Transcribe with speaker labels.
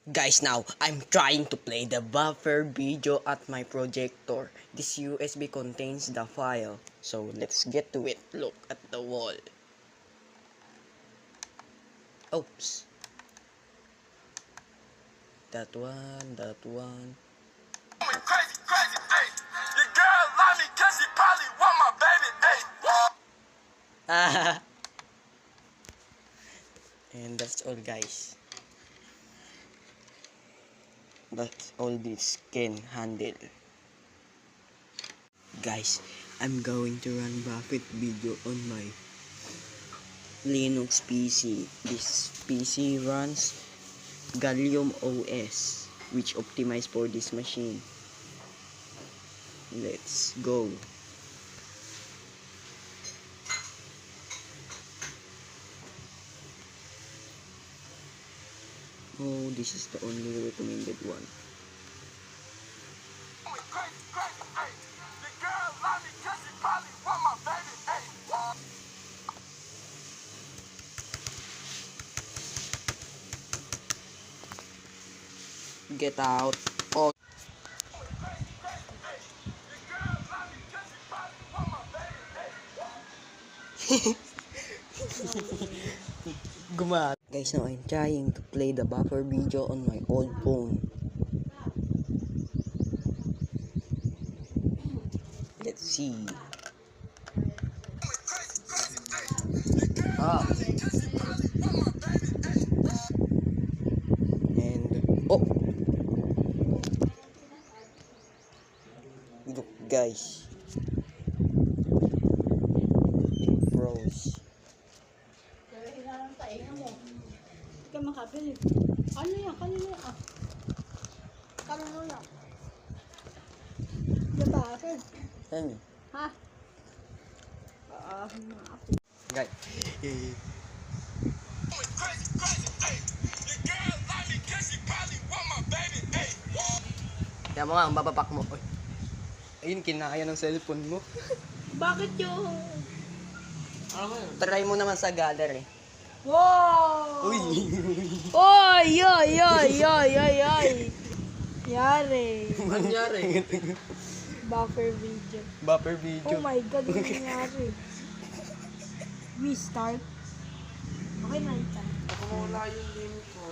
Speaker 1: Guys, now I'm trying to play the buffer video at my projector. This USB contains the file. So let's get to it. Look at the wall. Oops. That one.
Speaker 2: Crazy, ayy. Your girl love me cause she probably want my baby, ayy.
Speaker 1: And that's all, guys. That's all this can handle. Guys, I'm going to run Buffett video on my Linux PC. This PC runs Gallium OS, which optimized for this machine. Let's go. Oh, this is the only recommended one.
Speaker 2: Crazy, ayy. Your girl love me cause she probably want my baby, ayy.
Speaker 1: Get out. Oh. Guys, now I'm trying to play the buffer video on my old phone. Let's see. And oh, look, guys, it froze.
Speaker 3: Ka makabili. Ano yan? Kanino yan? Kanino yan? Diba akin?
Speaker 1: Ano?
Speaker 3: Ha?
Speaker 1: Guys,
Speaker 2: Crazy, ayy. Your girl love me cause she probably want my baby, ayy.
Speaker 1: kaya mo nga, ang babapak mo. Oy. Ayun, kinaya ng cellphone mo.
Speaker 3: Bakit yung...
Speaker 1: Try mo naman sa gallery.
Speaker 3: Wow!
Speaker 1: Uy!
Speaker 3: Oy! Yari.
Speaker 1: Nangyari?
Speaker 3: Buffer video.
Speaker 1: Buffer video.
Speaker 3: Oh my God, ano nangyari? Restart. Okay na ito.
Speaker 2: Wala yung limit ko.